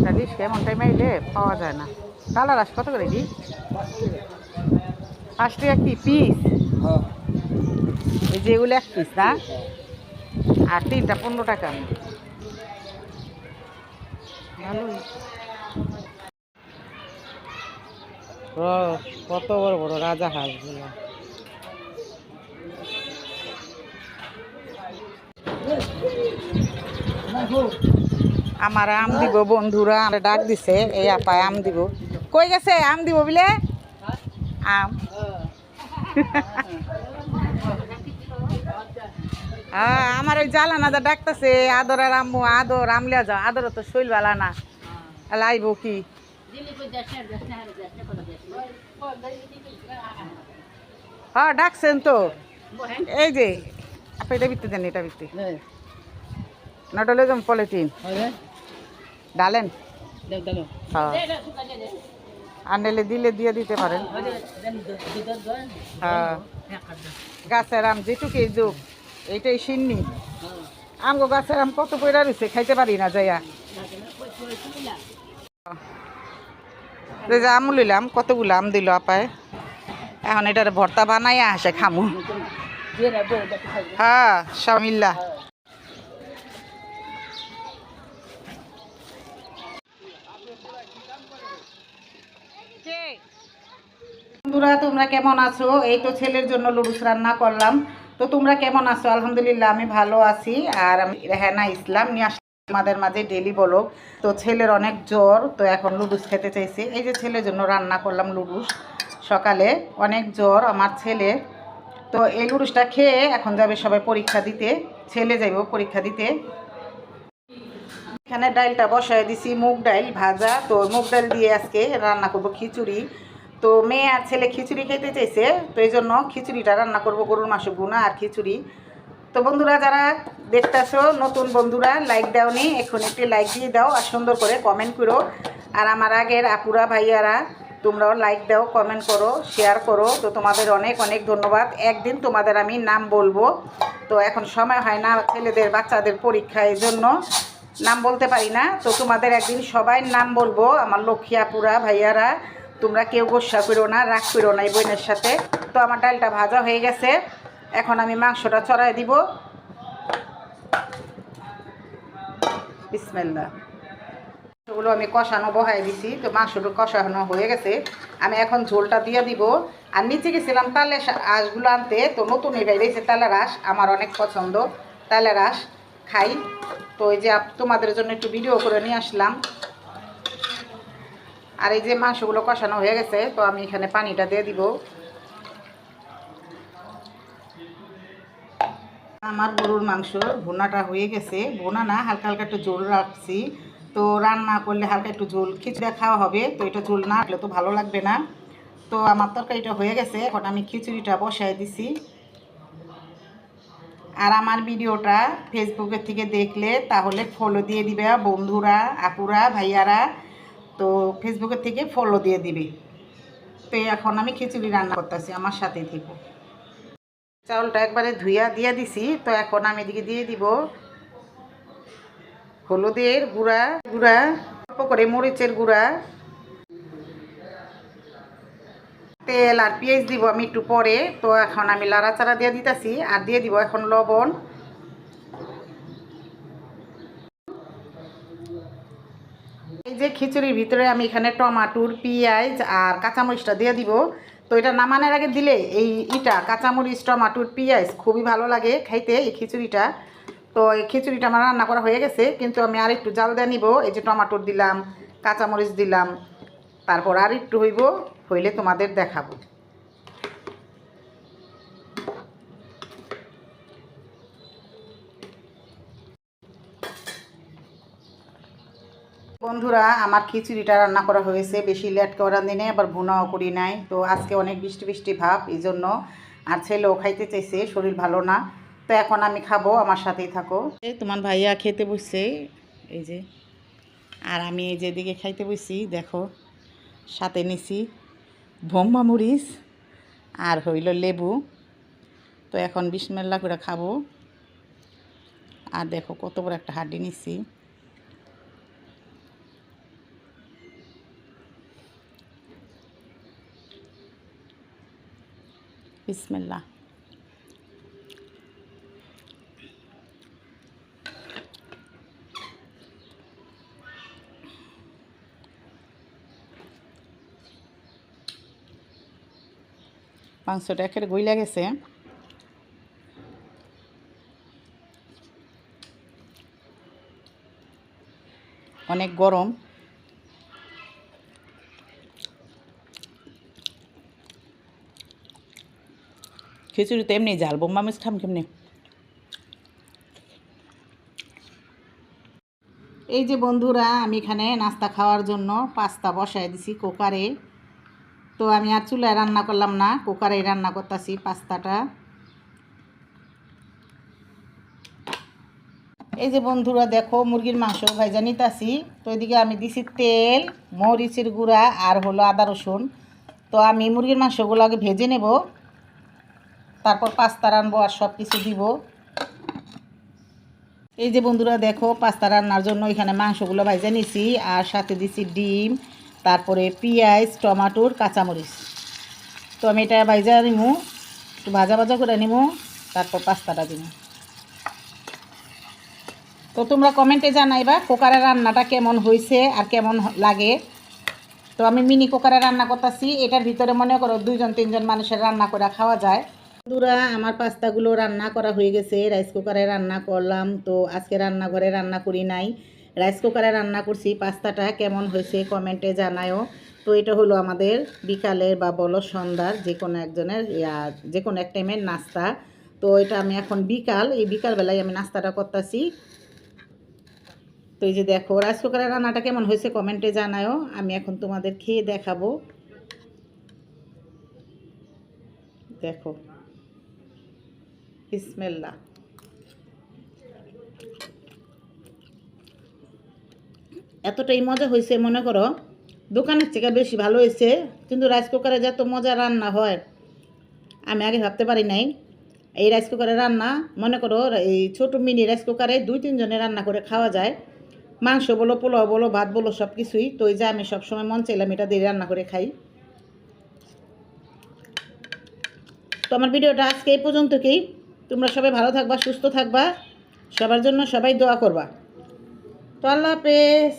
ইলিশ এমন টাইমে আইলে পাওয়া যায় না। কালা রাস কত করে কি? 5 টাকা কি পিস? হ্যাঁ। এই যে এগুলো 1 পিস না, আর 3টা 15 টাকা। ভালোই। কত বড় বড় রাজা হাঁসগুলো। আমার আম দিব বন্ধুরা আমার ডাক দিছে, এই আপায় আম দিব। কই গেছে আম দিব বলে? আম হ্যাঁ, আমার ওই জালানাদা ডাকতেছে আদর আর আম্মু, আদর আমলিয়া যাও, আদর তো শৈল বালা না, লাইব কি? হ্যাঁ ডাকছেন তো, এই যে আপনি এটা বিকতে দেন, এটা বিকতে নটলে যেমন পলিথিন ডালেন। হ্যাঁ আনলে দিলে দিয়ে দিতে পারেন। হ্যাঁ গাছের আম যেটুকুই যুগ, এইটাই সিন্নি। আমগো গাছের আম কত পয়রা রয়েছে, খাইতে পারি না যাইয়া। যে আম লইলাম, কতগুলো আম দিল আপায়, এখন এটার ভর্তা বানাইয়া আসে খামু। হ্যাঁ সব মিল্লা। বন্ধুরা তোমরা কেমন আছো? এই তো ছেলের জন্য লুডুস রান্না করলাম। তো তোমরা কেমন আছো? আলহামদুলিল্লাহ আমি ভালো আছি। আর আমি রেহানা ইসলাম নিয়ে আসলাম আমাদের মাঝে ডেলি ব্লগ। তো ছেলের অনেক জ্বর, তো এখন লুডুস খেতে চাইছে। এই যে ছেলের জন্য রান্না করলাম লুডুস। সকালে অনেক জ্বর আমার ছেলে, তো এই লুডুসটা খেয়ে এখন যাবে সবাই পরীক্ষা দিতে। ছেলে যাইব পরীক্ষা দিতে। এখানে ডালটা বসায় দিছি, মুগ ডাল ভাজা। তো মুগ ডাল দিয়ে আজকে রান্না করব খিচুড়ি। তো মেয়ে আর ছেলে খিচুড়ি খেতে চাইছে, তো এই জন্য খিচুড়িটা রান্না করব, গরুর মাংস ভুনা আর খিচুড়ি। তো বন্ধুরা যারা দেখতেছো নতুন বন্ধুরা, লাইক দাওনি, এখন একটি লাইক দিয়ে দাও আর সুন্দর করে কমেন্ট করো। আর আমার আগের আপুরা ভাইয়ারা তোমরাও লাইক দাও, কমেন্ট করো, শেয়ার করো। তো তোমাদের অনেক অনেক ধন্যবাদ। একদিন তোমাদের আমি নাম বলবো, তো এখন সময় হয় না, ছেলেদের বাচ্চাদের পরীক্ষা, এই জন্য নাম বলতে পারি না। তো তোমাদের একদিন সবাই নাম বলবো, আমার লক্ষ্মী আপুরা ভাইয়ারা। তোমরা কেউ গোসা করো না, রাগ করো না এই বোনের সাথে। তো আমার ডালটা ভাজা হয়ে গেছে, এখন আমি মাংসটা চড়াই দিব। বিসমিল্লাহ। মাংসগুলো আমি কষানো বহাই দিছি, তো মাংসটা কষানো হয়ে গেছে। আমি এখন ঝোলটা দিয়ে দিব। আর নিচে গেছিলাম তালে আঁশগুলো আনতে, তো নতুন এই বাইরেছে তালের আঁশ, আমার অনেক পছন্দ তালের আঁশ খাই। তো এই যে তোমাদের জন্য একটু ভিডিও করে নিয়ে আসলাম। আর এই যে মাংসগুলো কষানো হয়ে গেছে, তো আমি এখানে পানিটা দিয়ে দিব। আমার গরুর মাংস ভুনাটা হয়ে গেছে, ভুনা না হালকা হালকা একটু ঝোল রাখছি। তো রান্না করলে হালকা একটু ঝোল খিচুড়ি খাওয়া হবে, তো এটা ঝোল না রাখলে তো ভালো লাগবে না। তো আমার তরকারিটা হয়ে গেছে, এখন আমি খিচুড়িটা বসাই দিছি। আর আমার ভিডিওটা ফেসবুকের থেকে দেখলে তাহলে ফলো দিয়ে দিবে বন্ধুরা, আপুরা, ভাইয়ারা। তো ফেসবুকের থেকে ফলো দিয়ে দিবে। তো এখন আমি খিচুড়ি রান্না করতেছি, আমার সাথে থেকে। চাউলটা একবারে ধুইয়া দিয়ে দিছি, তো এখন আমি এদিকে দিয়ে দিব হলুদের গুঁড়া গুঁড়া, অল্প করে মরিচের গুঁড়া, তেল আর পেঁয়াজ দিব আমি একটু পরে। তো এখন আমি লাড়াচাড়া দিয়ে দিতেছি, আর দিয়ে দিব এখন লবণ। এই যে খিচুড়ির ভিতরে আমি এখানে টমাটোর, পেঁয়াজ আর কাঁচামরিচটা দিয়ে দিব। তো এটা নামানোর আগে দিলে এই কাঁচামরিচ, টমাটোর, পেঁয়াজ খুবই ভালো লাগে খাইতে এই খিচুড়িটা। তো এই খিচুড়িটা আমার রান্না করা হয়ে গেছে, কিন্তু আমি আর একটু জাল দিয়ে নিব। এই যে টমাটোর দিলাম, কাঁচামরিচ দিলাম, তারপর আর একটু হইলে তোমাদের দেখাবো। বন্ধুরা আমার খিচুড়িটা রান্না করা হয়েছে, বেশি লেট করার দিনে আবার ভুনাও করি নাই। তো আজকে অনেক বৃষ্টি বৃষ্টি ভাব, এই জন্য। আর ছেলেও খাইতে চাইছে, শরীর ভালো না। তো এখন আমি খাবো, আমার সাথেই থাকো। তোমার ভাইয়া খেতে বসছে, এই যে। আর আমি এই যেদিকে খাইতে বসছি দেখো, সাথে নিছি ভম্বা মরিচ আর হইল লেবু। তো এখন বিসমিল্লাহ করে খাবো। আর দেখো কত বড় একটা হাড্ডি নিছি। বিসমিল্লাহ। মাংসটা একেবারে গইলা গেছে। অনেক গরম। খিচুড়ি তো এমনি ঝাল, বোম্বা মিস খাম কেমনি। এই যে বন্ধুরা, আমি এখানে নাস্তা খাওয়ার জন্য পাস্তা বসাই দিছি কুকারে। তো আমি আর চুলায় রান্না করলাম না, কুকারেই রান্না করতেছি পাস্তাটা। এই যে বন্ধুরা দেখো, মুরগির মাংস ভাইজা নিতেছি। তো এদিকে আমি দিছি তেল, মরিচের গুঁড়া আর হলো আদা রসুন। তো আমি মুরগির মাংসগুলো আগে ভেজে নেব, তারপর পাস্তা রানবো আর সব কিছু দিব। এই যে বন্ধুরা দেখো, পাস্তা রান্নার জন্য এখানে মাংসগুলো ভাজা নিছি আর সাথে দিছি ডিম, তারপরে পেঁয়াজ, টমাটোর, কাঁচামরিচ। তো আমি এটা ভাজা নিব, একটু ভাজা ভাজা করে নিব, তারপর পাস্তাটা দিব। তো তোমরা কমেন্টে জানাইবা কুকারের রান্নাটা কেমন হয়েছে আর কেমন লাগে। তো আমি মিনি কুকারে রান্না করতেছি, এটার ভিতরে মনে করো 2-3 মানুষের রান্না করে খাওয়া যায়। বন্ধুরা, আমার পাস্তাগুলো রান্না করা হয়ে গেছে, রাইস কুকারে রান্না করলাম। তো আজকে রান্নাঘরে রান্না করি নাই, রাইস কুকারে রান্না করছি। পাস্তাটা কেমন হয়েছে কমেন্টে জানায়ও। তো এটা হলো আমাদের বিকালের বা বলো সন্ধ্যার যে কোনো একজনের যে কোনো এক টাইমের নাস্তা। তো এটা আমি এখন এই বিকালবেলায় আমি নাস্তাটা করতেছি। তো এই যে দেখো, রাইস কুকারের রান্নাটা কেমন হয়েছে কমেন্টে জানায়ও। আমি এখন তোমাদের খেয়ে দেখাবো। দেখো, বিসমিল্লাহ। এতটাই মজা হয়েছে, মনে করো দোকানের থেকে বেশি ভালো হয়েছে। কিন্তু রাইস কুকারে যত মজা রান্না হয় আমি আগে ভাবতে পারি নাই। এই রাইস কুকারে রান্না মনে করো, এই ছোটো মিনি রাইস কুকারে 2-3 জনে রান্না করে খাওয়া যায়। মাংস বলো, পোলাও বলো, ভাত বলো, সব কিছুই। তো এই যে আমি সবসময় মন চাইলাম এটা দিয়ে রান্না করে খাই। তো আমার ভিডিওটা আজকে এই পর্যন্তই। তোমরা সবাই ভালো থাকবা, সুস্থ থাকবা, সবার জন্য সবাই দোয়া করবা। তো আল্লাহ হাফেজ।